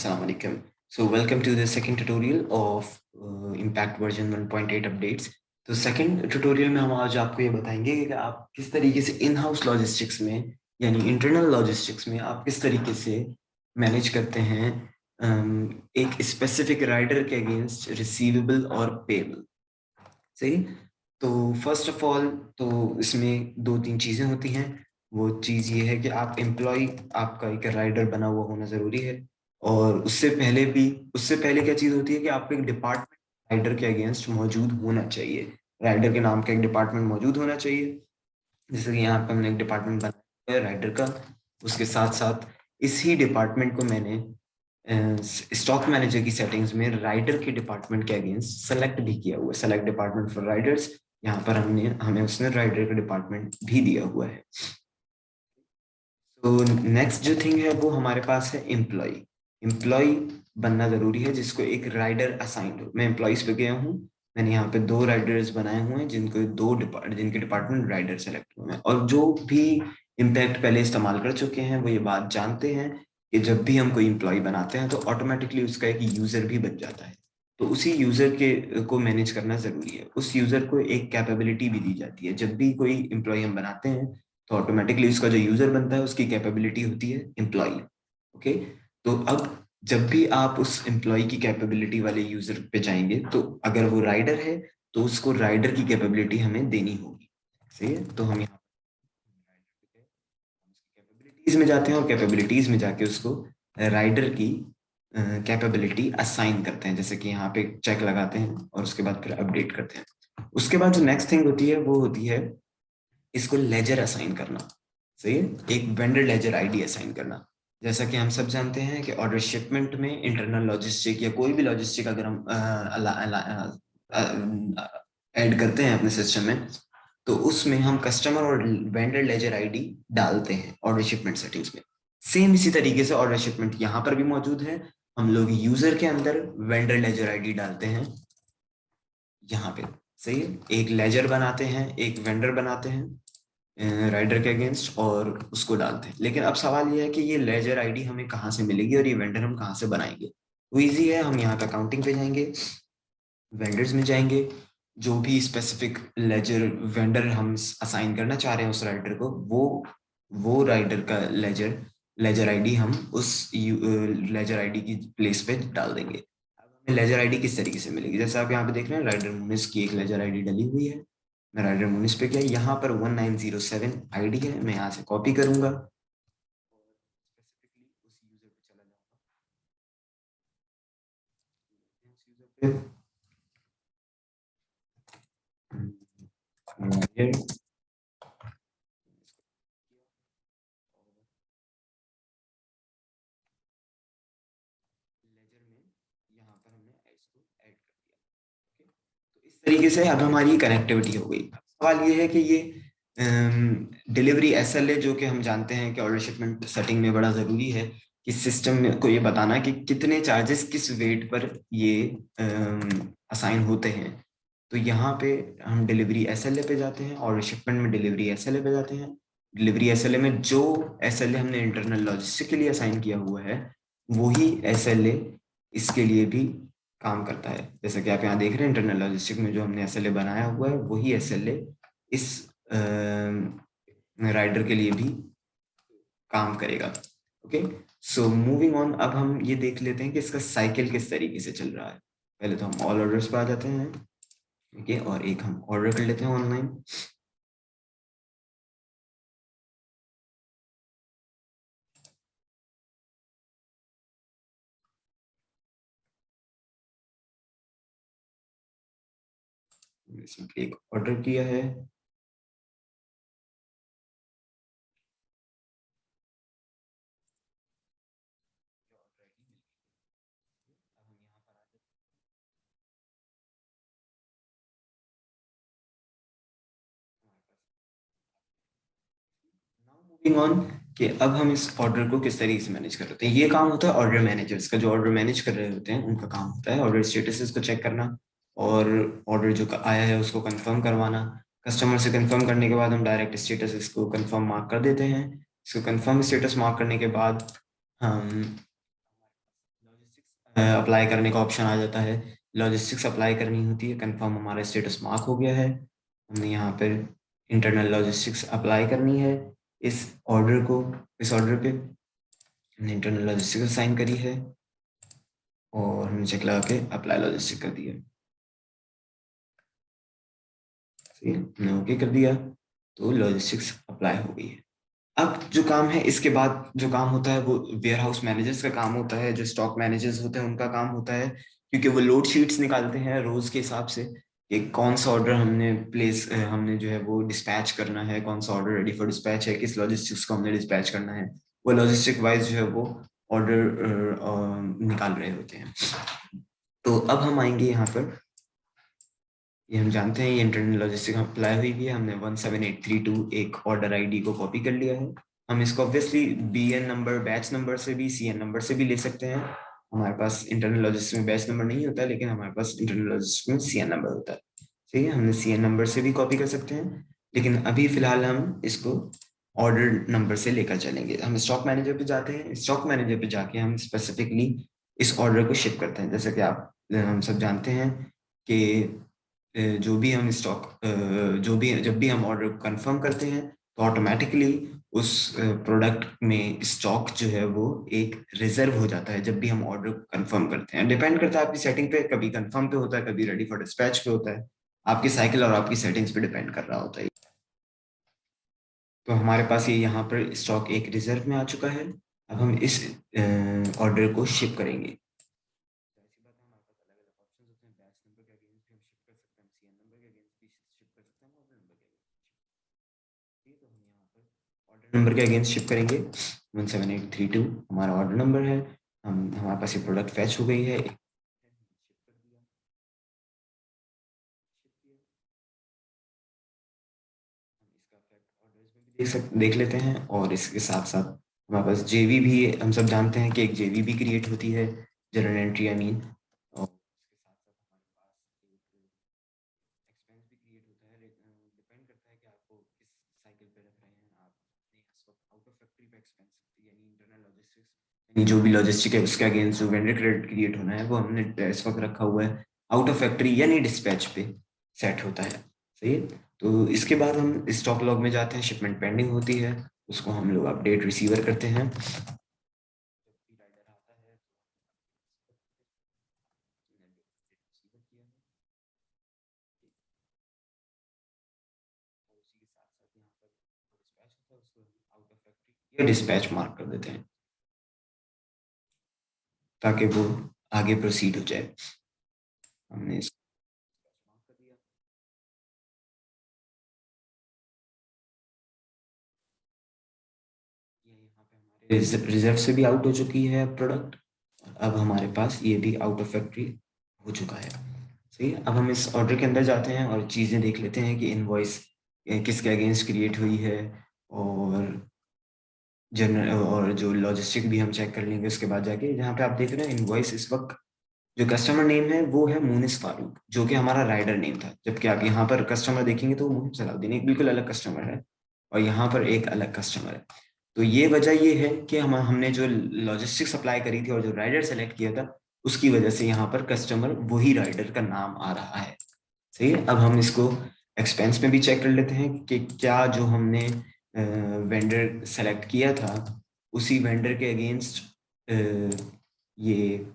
Assalamu alaikum. So welcome to the second tutorial of Impact version 1.8 updates. तो second tutorial में हम आज आपको ये बताएंगे कि आप किस तरीके से इन हाउस लॉजिस्टिक्स में यानी इंटरनल लॉजिस्टिक्स में आप किस तरीके से मैनेज करते हैं एक स्पेसिफिक राइडर के अगेंस्ट रिसीवेबल और पेबल। सही। तो फर्स्ट ऑफ ऑल तो इसमें दो तीन चीज़ें होती हैं। वो चीज़ ये है कि आप एम्प्लॉय आपका एक राइडर बना हुआ होना ज़रूरी है। और उससे पहले क्या चीज़ होती है कि आपका एक डिपार्टमेंट राइडर के अगेंस्ट मौजूद होना चाहिए। राइडर के नाम का एक डिपार्टमेंट मौजूद होना चाहिए। जैसे कि यहाँ पे हमने एक डिपार्टमेंट बनाया है राइडर का। उसके साथ साथ इसी डिपार्टमेंट को मैंने स्टॉक मैनेजर की सेटिंग्स में राइडर के डिपार्टमेंट के अगेंस्ट सेलेक्ट भी किया हुआ है। सेलेक्ट डिपार्टमेंट फॉर राइडर्स, यहाँ पर हमें उसने राइडर का डिपार्टमेंट भी दिया हुआ है। तो नेक्स्ट जो थिंग है वो हमारे पास है एम्प्लॉय। एम्प्लॉय बनना जरूरी है जिसको एक राइडर असाइंड हो। मैं एम्प्लॉयज पे गया हूँ, मैंने यहाँ पे दो राइडर्स बनाए हुए हैं जिनके डिपार्टमेंट राइडर सेलेक्ट हुए हैं। और जो भी इम्पैक्ट पहले इस्तेमाल कर चुके हैं वो ये बात जानते हैं कि जब भी हम कोई एम्प्लॉय बनाते हैं तो ऑटोमेटिकली उसका एक यूजर भी बन जाता है। तो उसी यूजर के को मैनेज करना जरूरी है। उस यूजर को एक कैपेबिलिटी भी दी जाती है। जब भी कोई एम्प्लॉय हम बनाते हैं तो ऑटोमेटिकली उसका जो यूजर बनता है उसकी कैपेबिलिटी होती है एम्प्लॉय। ओके। तो अब जब भी आप उस एम्प्लॉय की कैपेबिलिटी वाले यूजर पे जाएंगे तो अगर वो राइडर है तो उसको राइडर की कैपेबिलिटी हमें देनी होगी। सही है। तो हम यहाँ कैपेबिलिटीज में जाते हैं और कैपेबिलिटीज में जाके उसको राइडर की कैपेबिलिटी असाइन करते हैं। जैसे कि यहाँ पे चेक लगाते हैं और उसके बाद फिर अपडेट करते हैं। उसके बाद जो नेक्स्ट थिंग होती है वो होती है इसको लेजर असाइन करना। सही है। एक वेंडर लेजर आईडी असाइन करना। जैसा कि हम सब जानते हैं कि ऑर्डर शिपमेंट में इंटरनल लॉजिस्टिक या कोई भी लॉजिस्टिक अगर हम ऐड करते हैं अपने सिस्टम में तो उसमें हम कस्टमर और वेंडर लेजर आईडी डालते हैं ऑर्डर शिपमेंट सेटिंग्स में। सेम इसी तरीके से ऑर्डर शिपमेंट यहाँ पर भी मौजूद है। हम लोग यूजर के अंदर वेंडर लेजर आईडी डालते हैं यहाँ पे। सही है। एक लेजर बनाते हैं, एक वेंडर बनाते हैं राइडर के अगेंस्ट और उसको डालते हैं। लेकिन अब सवाल ये है कि ये लेजर आईडी हमें कहाँ से मिलेगी और ये वेंडर हम कहाँ से बनाएंगे। तो इजी है, हम यहाँ पे अकाउंटिंग पे जाएंगे, वेंडर्स में जाएंगे, जो भी स्पेसिफिक लेजर वेंडर हम असाइन करना चाह रहे हैं उस राइडर को वो राइडर का लेजर लेजर आईडी हम उस लेजर आईडी की प्लेस पे डाल देंगे। अब हमें लेजर आईडी किस तरीके से मिलेगी, जैसे आप यहाँ पे देख रहे हैं राइडर मुनिस की एक लेजर आईडी डली हुई है। मैं राइडर मुनिस पे गया, यहाँ पर 1907 आईडी है, मैं यहाँ से कॉपी करूंगा और स्पेसिफिकली उस यूजर पे चला जाऊंगा। लेजर में यहाँ पर हमने इसको ऐड कर दिया। ओके। तो इस तरीके से अब हमारी कनेक्टिविटी हो गई। सवाल ये है कि ये डिलीवरी एसएलए जो कि हम जानते हैं कि ऑर्डर शिपमेंट सेटिंग में बड़ा ज़रूरी है कि सिस्टम को ये बताना कि कितने चार्जेस किस वेट पर ये असाइन होते हैं। तो यहाँ पे हम डिलीवरी एसएलए पे जाते हैं, ऑर्डर शिपमेंट में डिलीवरी एसएलए पे जाते हैं। डिलीवरी एसएलए में जो एसएलए हमने इंटरनल लॉजिस्टिक के लिए असाइन किया हुआ है वही एसएलए इसके लिए भी काम करता है। जैसा कि आप यहाँ देख रहे हैं इंटरनल लॉजिस्टिक में जो हमने एसएलए बनाया हुआ है वही एसएलए इस राइडर के लिए भी काम करेगा। ओके। सो मूविंग ऑन, अब हम ये देख लेते हैं कि इसका साइकिल किस तरीके से चल रहा है। पहले तो हम ऑल ऑर्डर्स पे आ जाते हैं। ठीक है। और एक हम ऑर्डर कर लेते हैं ऑनलाइन। सिंपली एक ऑर्डर किया है। मूविंग ऑन कि अब हम इस ऑर्डर को किस तरीके से मैनेज कर रहे हैं। ये काम होता है ऑर्डर मैनेजर्स का, जो ऑर्डर मैनेज कर रहे होते हैं उनका काम होता है ऑर्डर स्टेटस को चेक करना और ऑर्डर जो आया है उसको कंफर्म करवाना। कस्टमर से कंफर्म करने के बाद हम डायरेक्ट स्टेटस इसको कंफर्म मार्क कर देते हैं। इसको कंफर्म स्टेटस मार्क करने के बाद हम अप्लाई करने का ऑप्शन आ जाता है, लॉजिस्टिक्स अप्लाई करनी होती है, कंफर्म हमारा स्टेटस मार्क हो गया है, हमने यहाँ पर इंटरनल लॉजिस्टिक्स अप्लाई करनी है। इस ऑर्डर को, इस ऑर्डर पे हमने इंटरनल लॉजिस्टिक्स साइन करी है और हमने चेक लगा के अप्लाई लॉजिस्टिक कर दिया। सही है, हमने ओके कर दिया तो लॉजिस्टिक्स अप्लाई हो गई है। अब जो काम है, इसके बाद जो काम होता है वो वेयर हाउस मैनेजर्स का काम होता है, जो स्टॉक मैनेजर्स होते हैं उनका काम होता है, क्योंकि वो लोड शीट्स निकालते हैं रोज के हिसाब से कि कौन सा ऑर्डर हमने हमने जो है वो डिस्पैच करना है, कौन सा ऑर्डर रेडी फॉर डिस्पैच है, किस लॉजिस्टिक्स को हमने डिस्पैच करना है, वो लॉजिस्टिक वाइज जो है वो ऑर्डर निकाल रहे होते हैं। तो अब हम आएंगे यहाँ पर, ये हम जानते हैं ये इंटरनल लॉजिस्टिक अप्लाई हुई है, हमने 17832 एक ऑर्डर आईडी को कॉपी कर लिया है। हम इसको obviously BN number, batch number से भी, सीएन नंबर से भी ले सकते हैं। हमारे पास इंटरनल लॉजिस्टिक में बैच नंबर नहीं होता, लेकिन हमारे पास इंटरनल लॉजिस्टिक में सीएन नंबर होता है। ठीक है, हमने सीएन नंबर से भी कॉपी कर सकते हैं, लेकिन अभी फिलहाल हम इसको ऑर्डर नंबर से लेकर चलेंगे। हम स्टॉक मैनेजर पे जाते हैं, स्टॉक मैनेजर पे जाके हम स्पेसिफिकली इस ऑर्डर को शिप करते हैं। जैसे कि हम सब जानते हैं कि जो भी हम स्टॉक जो भी जब भी हम ऑर्डर कंफर्म करते हैं तो ऑटोमेटिकली उस प्रोडक्ट में स्टॉक जो है वो एक रिजर्व हो जाता है जब भी हम ऑर्डर कंफर्म करते हैं। डिपेंड करता है आपकी सेटिंग पे, कभी कंफर्म पे होता है, कभी रेडी फॉर डिस्पैच पे होता है, आपकी साइकिल और आपकी सेटिंग्स पे डिपेंड कर रहा होता है। तो हमारे पास ये यहाँ पर स्टॉक एक रिजर्व में आ चुका है। अब हम इस ऑर्डर को शिप करेंगे। ऐसी बात है, हमारे पास अलग अलग ऑप्शन होते हैं, बैच नंबर के अगेंस्ट भी हम शिप कर सकते हैं, सीएन नंबर के अगेंस्ट भी शिप कर सकते हैं, ऑर्डर नंबर के अगेंस्ट। ठीक है, तो हम यहाँ पर ऑर्डर नंबर के अगेंस्ट शिप करेंगे। 17832 हमारा ऑर्डर नंबर है। हम हमारे पास ये प्रोडक्ट फैच हो गई है, शिप कर दिया, शिप किया। हम इसका इफेक्ट ऑर्डर्स में भी देख लेते हैं, और इसके साथ साथ हमारे पास जेवी भी, हम सब जानते हैं कि एक जेवी भी क्रिएट होती है, जर्नल एंट्री आई मीन, और इसके साथ साथ हमारे पास एक एक्सपेंस भी क्रिएट होता है। डिपेंड करता है कि आपको किस साइकिल पे रख रहे हैं। आप इस वक्त आउट ऑफ फैक्ट्री पे एक्सपेंस यानी इंटरनल लॉजिस्टिक्स, यानी जो भी लॉजिस्टिक है उसके अगेंस्ट जो वेंडर क्रेडिट क्रिएट होना है वो हमने इस वक्त रखा हुआ है आउट ऑफ फैक्ट्री यानी डिस्पैच पे सेट होता है। सही है, तो इसके बाद हम स्टॉक लॉग में जाते हैं, शिपमेंट पेंडिंग होती है, उसको हम लोग अपडेट रिसीवर करते हैं। जब भी राइडर आता है तो हमने रिसीवर किया है, और उसी के साथ साथ यहाँ पर डिस्पैच होता है उसको आउट ऑफ फैक्ट्री या डिस्पैच मार्क कर देते हैं ताकि वो आगे प्रोसीड हो जाए। हमने इसको मार्क कर दिया। ये यहाँ पे हमारे रिजर्व से भी आउट हो चुकी है प्रोडक्ट, अब हमारे पास ये भी आउट ऑफ फैक्ट्री हो चुका है। सही है, अब हम इस ऑर्डर के अंदर जाते हैं और चीज़ें देख लेते हैं कि इनवॉइस किसके अगेंस्ट क्रिएट हुई है, और जनरल और जो लॉजिस्टिक भी हम चेक कर लेंगे उसके बाद जाके। जहाँ पे आप देख रहे हैं इनवॉइस, इस वक्त जो कस्टमर नेम है वो है मुनिस फारूक, जो कि हमारा राइडर नेम था, जबकि आप यहाँ पर कस्टमर देखेंगे तो मुहिब सलाउद्दीन एक बिल्कुल अलग कस्टमर है, और यहाँ पर एक अलग कस्टमर है। तो ये वजह ये है कि हमने जो लॉजिस्टिक सप्लाई करी थी और जो राइडर सेलेक्ट किया था उसकी वजह से यहाँ पर कस्टमर वही राइडर का नाम आ रहा है। सही है, अब हम इसको एक्सपेंस में भी चेक कर लेते हैं कि क्या जो हमने वेंडर सेलेक्ट किया था उसी वेंडर के अगेंस्ट ये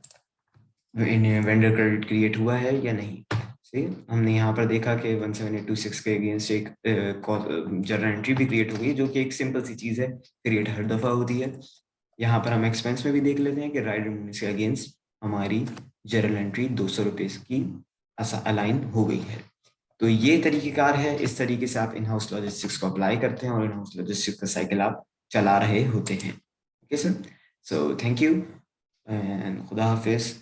वेंडर क्रेडिट क्रिएट हुआ है या नहीं। सही है? हमने यहाँ पर देखा कि 17826 के अगेंस्ट एक जर्नल एंट्री भी क्रिएट हो गई, जो कि एक सिंपल सी चीज़ है, क्रिएट हर दफ़ा होती है। यहाँ पर हम एक्सपेंस में भी देख लेते हैं कि राइडर मुनिस के अगेंस्ट हमारी जर्नल एंट्री 200 रुपये की अलाइन हो गई है। तो ये तरीक़ेकार है, इस तरीके से आप इन हाउस लॉजिस्टिक्स को अप्लाई करते हैं और इन हाउस लॉजिस्टिक्स का साइकिल आप चला रहे होते हैं। Okay sir, so thank you and खुदा हाफिज़।